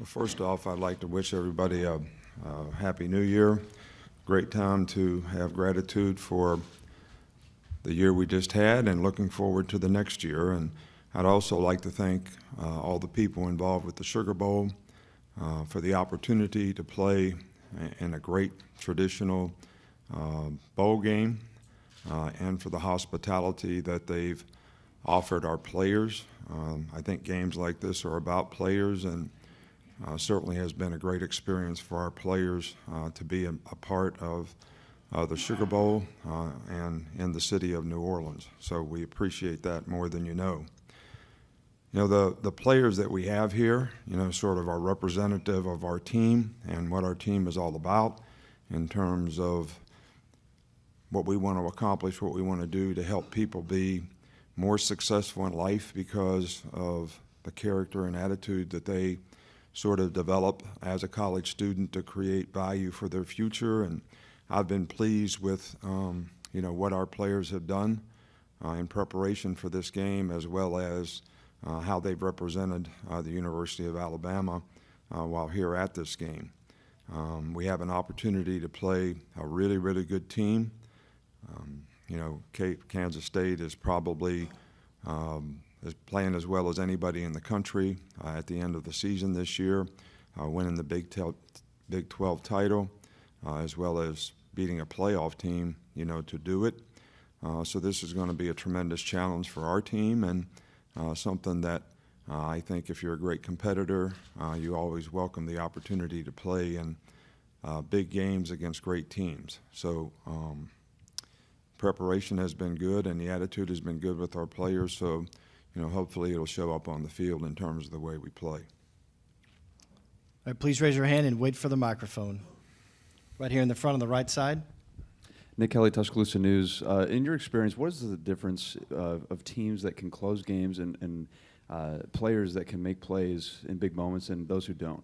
Well, first off, I'd like to wish everybody a Happy New Year. Great time to have gratitude for the year we just had and looking forward to the next year. And I'd also like to thank all the people involved with the Sugar Bowl for the opportunity to play in a great traditional bowl game and for the hospitality that they've offered our players. I think games like this are about players, and certainly has been a great experience for our players to be a part of the Sugar Bowl and in the city of New Orleans. So we appreciate that more than you know. You know, the players that we have here, you know, sort of are representative of our team and what our team is all about in terms of what we want to accomplish, what we want to do to help people be more successful in life because of the character and attitude that they sort of develop as a college student to create value for their future. And I've been pleased with, you know, what our players have done in preparation for this game, as well as how they've represented the University of Alabama while here at this game. We have an opportunity to play a really, really good team. You know, Kansas State is probably is playing as well as anybody in the country at the end of the season this year, winning the Big 12 title, as well as beating a playoff team, you know, to do it. So this is going to be a tremendous challenge for our team, and something that I think if you're a great competitor, you always welcome the opportunity to play in big games against great teams. So preparation has been good, and the attitude has been good with our players. So, you know, hopefully it'll show up on the field in terms of the way we play. All right, please raise your hand and wait for the microphone. Right here in the front on the right side. Nick Kelly, Tuscaloosa News. In your experience, what is the difference of teams that can close games and players that can make plays in big moments and those who don't?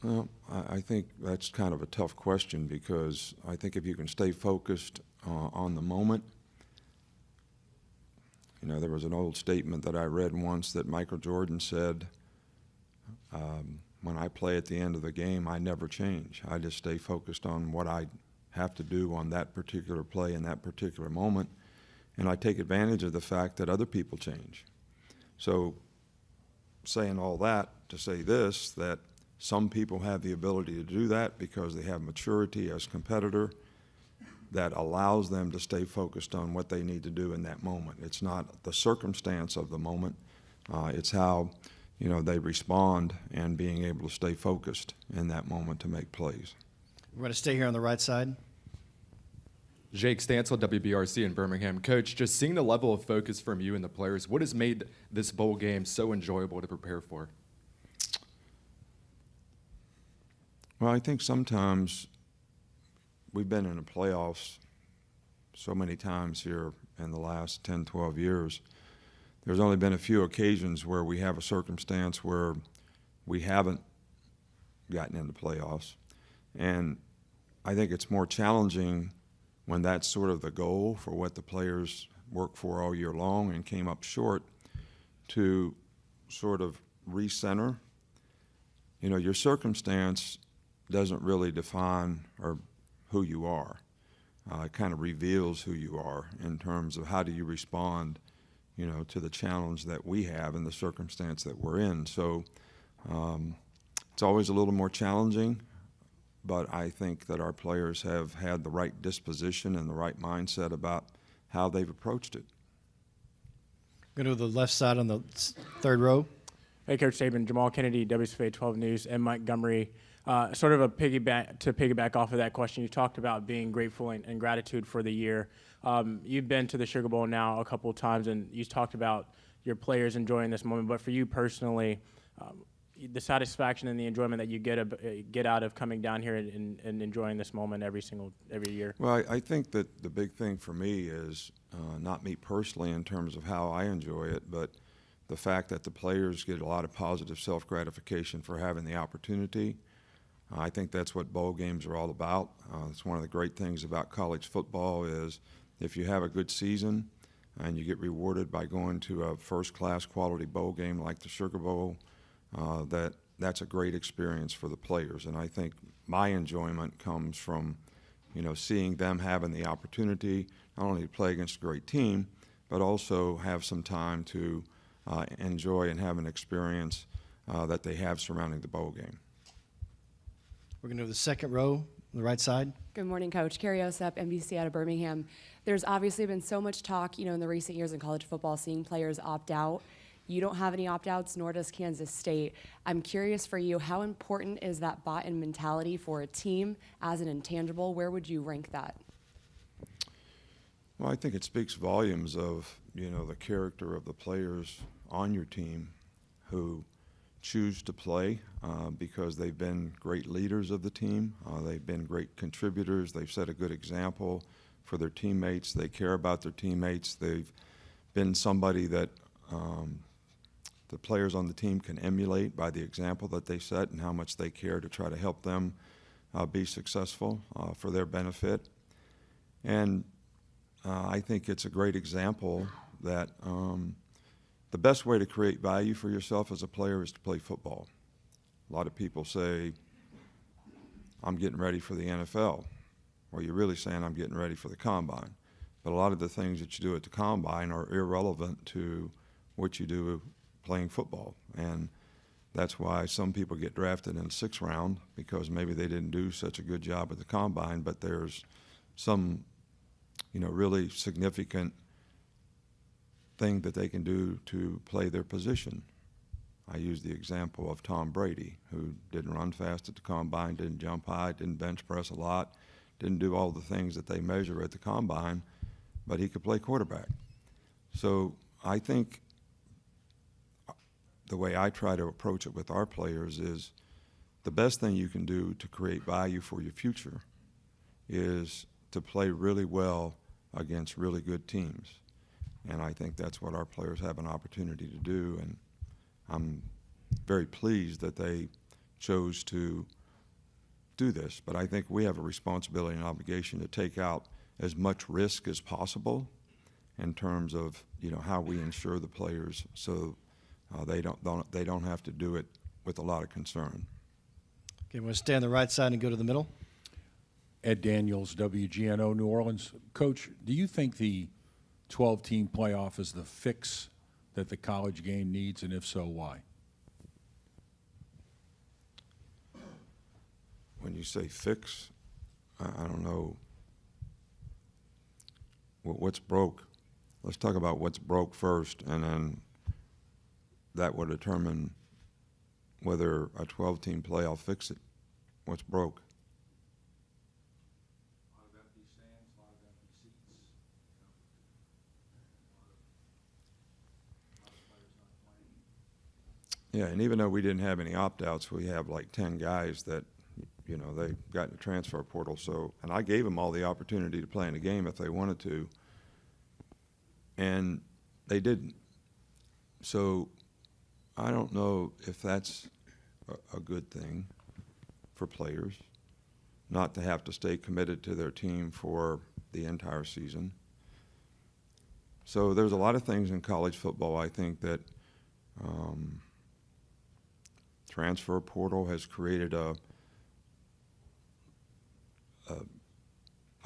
Well, I think that's kind of a tough question, because I think if you can stay focused on the moment. You know, there was an old statement that I read once that Michael Jordan said, when I play at the end of the game, I never change. I just stay focused on what I have to do on that particular play in that particular moment, and I take advantage of the fact that other people change. So saying all that to say this, that some people have the ability to do that because they have maturity as a competitor that allows them to stay focused on what they need to do in that moment. It's not the circumstance of the moment. It's how, you know, they respond and being able to stay focused in that moment to make plays. We're going to stay here on the right side. Jake Stansel, WBRC in Birmingham. Coach, just seeing the level of focus from you and the players, what has made this bowl game so enjoyable to prepare for? Well, I think sometimes we've been in the playoffs so many times here in the last 10, 12 years. There's only been a few occasions where we have a circumstance where we haven't gotten into playoffs. And I think it's more challenging when that's sort of the goal for what the players work for all year long and came up short, to sort of recenter. You know, your circumstance doesn't really define or who you are. It kind of reveals who you are in terms of how do you respond, you know, to the challenge that we have in the circumstance that we're in. So it's always a little more challenging, but I think that our players have had the right disposition and the right mindset about how they've approached it. Go to the left side on the third row. Hey, Coach Saban, Jamal Kennedy, WSFA 12 News, and Montgomery. Sort of a piggyback off of that question, you talked about being grateful and gratitude for the year. You've been to the Sugar Bowl now a couple of times, and you talked about your players enjoying this moment. But for you personally, the satisfaction and the enjoyment that you get out of coming down here and enjoying this moment every year. Well, I think that the big thing for me is not me personally in terms of how I enjoy it, but the fact that the players get a lot of positive self-gratification for having the opportunity. I think that's what bowl games are all about. It's one of the great things about college football is if you have a good season and you get rewarded by going to a first-class quality bowl game like the Sugar Bowl, that's a great experience for the players. And I think my enjoyment comes from, seeing them having the opportunity not only to play against a great team, but also have some time to enjoy and have an experience that they have surrounding the bowl game. We're going to go to the second row, on the right side. Good morning, Coach. Carrie Osep, NBC out of Birmingham. There's obviously been so much talk, in the recent years in college football, seeing players opt out. You don't have any opt-outs, nor does Kansas State. I'm curious for you, how important is that bought-in mentality for a team as an intangible? Where would you rank that? Well, I think it speaks volumes of, the character of the players on your team who choose to play because they've been great leaders of the team. They've been great contributors. They've set a good example for their teammates. They care about their teammates. They've been somebody that the players on the team can emulate by the example that they set and how much they care to try to help them be successful for their benefit. And I think it's a great example that the best way to create value for yourself as a player is to play football. A lot of people say, I'm getting ready for the NFL. Well, you're really saying I'm getting ready for the combine. But a lot of the things that you do at the combine are irrelevant to what you do playing football. And that's why some people get drafted in the 6th round, because maybe they didn't do such a good job at the combine, but there's some, really significant thing that they can do to play their position. I use the example of Tom Brady, who didn't run fast at the combine, didn't jump high, didn't bench press a lot, didn't do all the things that they measure at the combine, but he could play quarterback. So I think the way I try to approach it with our players is the best thing you can do to create value for your future is to play really well against really good teams. And I think that's what our players have an opportunity to do. And I'm very pleased that they chose to do this. But I think we have a responsibility and obligation to take out as much risk as possible in terms of, how we ensure the players so they don't have to do it with a lot of concern. Okay, we're going to stay on the right side and go to the middle. Ed Daniels, WGNO New Orleans. Coach, do you think the 12-team playoff is the fix that the college game needs, and if so, why? When you say fix, I don't know what's broke. Let's talk about what's broke first, and then that will determine whether a 12-team playoff fix it. What's broke? A lot of empty stands, a lot of empty seats. A lot of players not playing. Yeah, and even though we didn't have any opt-outs, we have like 10 guys that, they got in the transfer portal. So, and I gave them all the opportunity to play in the game if they wanted to, and they didn't. So I don't know if that's a good thing for players, not to have to stay committed to their team for the entire season. So there's a lot of things in college football, I think, that transfer portal has created a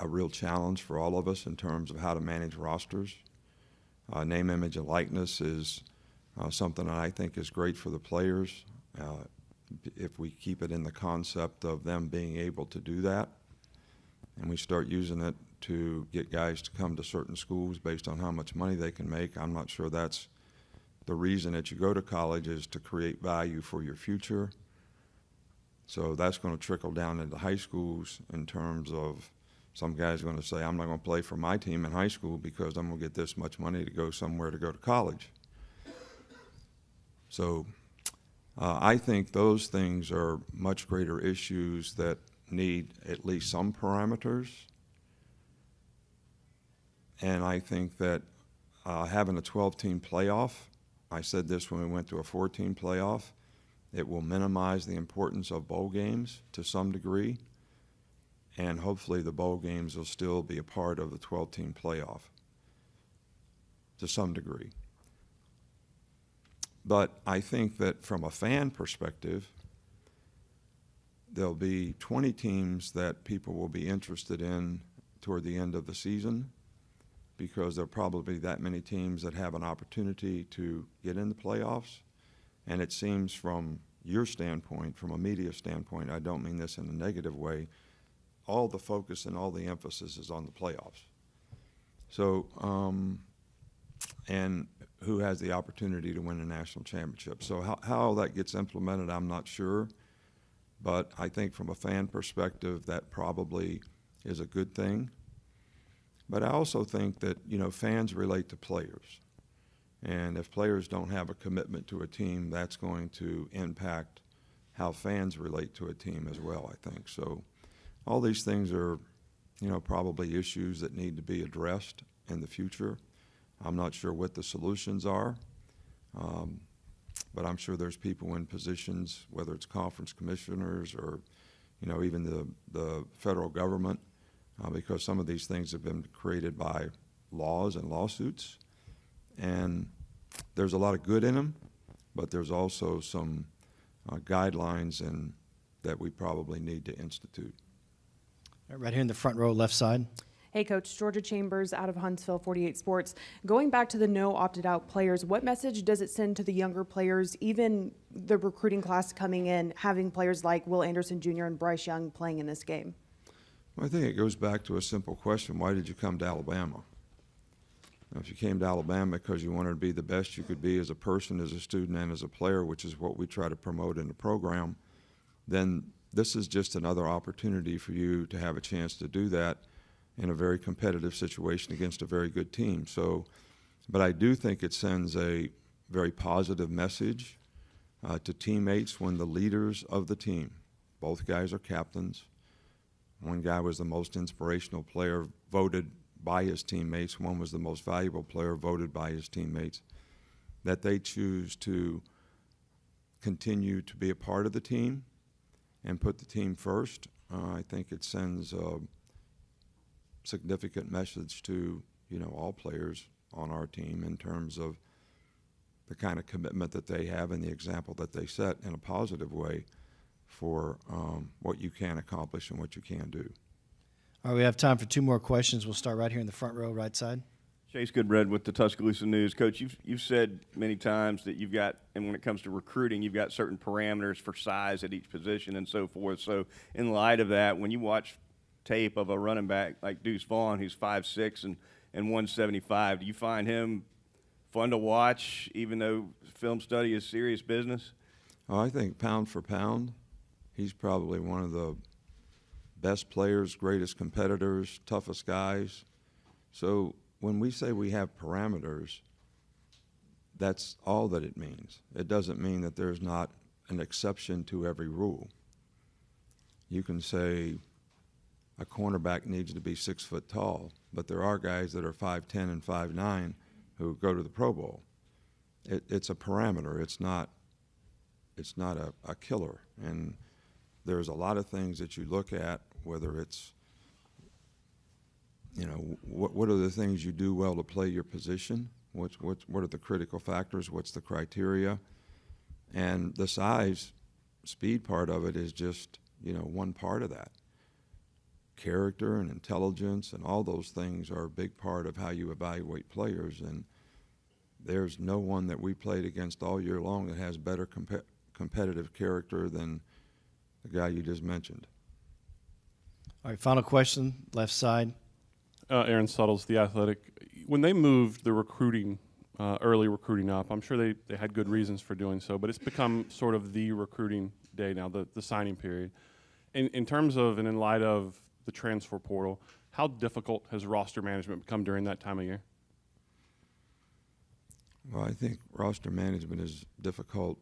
real challenge for all of us in terms of how to manage rosters. Name, image, and likeness is something that I think is great for the players if we keep it in the concept of them being able to do that, and we start using it to get guys to come to certain schools based on how much money they can make. I'm not sure that's the reason that you go to college, is to create value for your future. So that's going to trickle down into high schools in terms of some guys are going to say, I'm not going to play for my team in high school because I'm going to get this much money to go somewhere to go to college. So I think those things are much greater issues that need at least some parameters. And I think that having a 12-team playoff, I said this when we went to a 14 playoff, it will minimize the importance of bowl games to some degree, and hopefully the bowl games will still be a part of the 12-team playoff to some degree. But I think that from a fan perspective, there'll be 20 teams that people will be interested in toward the end of the season, because there'll probably be that many teams that have an opportunity to get in the playoffs. And it seems from your standpoint, from a media standpoint, I don't mean this in a negative way, all the focus and all the emphasis is on the playoffs. So, and who has the opportunity to win a national championship. So how that gets implemented, I'm not sure. But I think from a fan perspective, that probably is a good thing. But I also think that, you know, fans relate to players. And if players don't have a commitment to a team, that's going to impact how fans relate to a team as well, I think. So all these things are, you know, probably issues that need to be addressed in the future. I'm not sure what the solutions are, but I'm sure there's people in positions, whether it's conference commissioners or, you know, even the federal government, because some of these things have been created by laws and lawsuits. And there's a lot of good in them, but there's also some guidelines that we probably need to institute. Right here in the front row, left side. Hey, Coach. Georgia Chambers out of Huntsville, 48 Sports. Going back to the no opted-out players, what message does it send to the younger players, even the recruiting class coming in, having players like Will Anderson Jr. and Bryce Young playing in this game? Well, I think it goes back to a simple question. Why did you come to Alabama? Now, if you came to Alabama because you wanted to be the best you could be as a person, as a student, and as a player, which is what we try to promote in the program, then this is just another opportunity for you to have a chance to do that in a very competitive situation against a very good team. So, but I do think it sends a very positive message to teammates when the leaders of the team, both guys are captains. One guy was the most inspirational player voted by his teammates. One was the most valuable player voted by his teammates. That they choose to continue to be a part of the team and put the team first. I think it sends a significant message to, you know, all players on our team in terms of the kind of commitment that they have and the example that they set in a positive way for what you can accomplish and what you can do. All right, we have time for two more questions. We'll start right here in the front row, right side. Chase Goodbread with the Tuscaloosa News. Coach, you've said many times that you've got, and when it comes to recruiting, you've got certain parameters for size at each position and so forth. So in light of that, when you watch tape of a running back like Deuce Vaughn, who's 5'6" and 175, do you find him fun to watch, even though film study is serious business? Oh, I think pound for pound, he's probably one of the best players, greatest competitors, toughest guys. So when we say we have parameters, that's all that it means. It doesn't mean that there's not an exception to every rule. You can say a cornerback needs to be 6 foot tall, but there are guys that are 5'10" and 5'9" who go to the Pro Bowl. It's a parameter. It's not a killer. And there's a lot of things that you look at, whether it's, you know, what are the things you do well to play your position? What are the critical factors? What's the criteria? And the size, speed part of it is just, you know, one part of that. Character and intelligence and all those things are a big part of how you evaluate players. And there's no one that we played against all year long that has better competitive character than the guy you just mentioned. All right, final question, left side. Aaron Suttles, The Athletic. When they moved the recruiting, early recruiting up, I'm sure they had good reasons for doing so, but it's become sort of the recruiting day now, the signing period. In terms of and in light of the transfer portal, how difficult has roster management become during that time of year? Well, I think roster management is difficult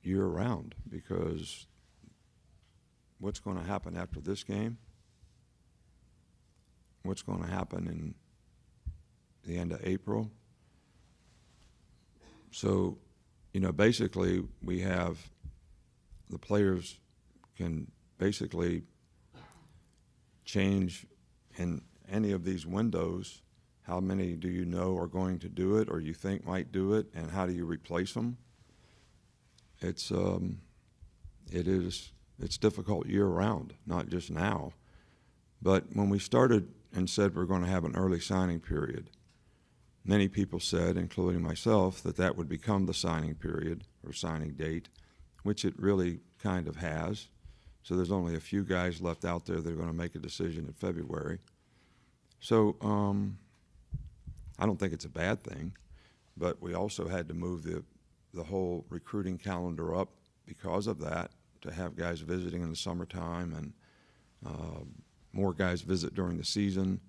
year-round because what's going to happen after this game? What's going to happen in the end of April? So, you know, basically we have the players can basically change in any of these windows how many do you know are going to do it or you think might do it, and how do you replace them? It's difficult year-round, not just now. But when we started and said we're going to have an early signing period, many people said, including myself, that that would become the signing period or signing date, which it really kind of has. So there's only a few guys left out there that are going to make a decision in February. So I don't think it's a bad thing, but we also had to move the whole recruiting calendar up because of that, to have guys visiting in the summertime and more guys visit during the season.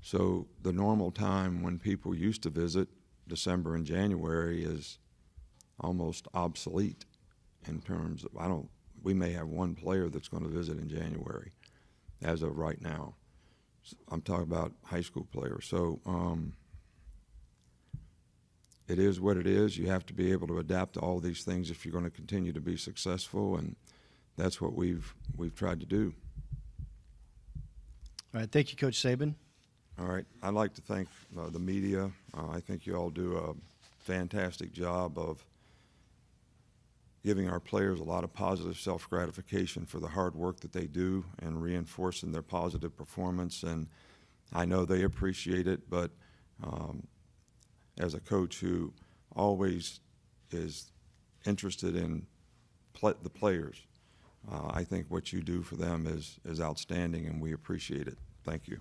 So the normal time when people used to visit, December and January, is almost obsolete in terms of, we may have one player that's going to visit in January as of right now. I'm talking about high school players. So it is what it is. You have to be able to adapt to all these things if you're going to continue to be successful, and that's what we've tried to do. All right, thank you, Coach Saban. All right, I'd like to thank the media. I think you all do a fantastic job of giving our players a lot of positive self-gratification for the hard work that they do and reinforcing their positive performance. And I know they appreciate it, but as a coach who always is interested in the players, I think what you do for them is outstanding, and we appreciate it. Thank you.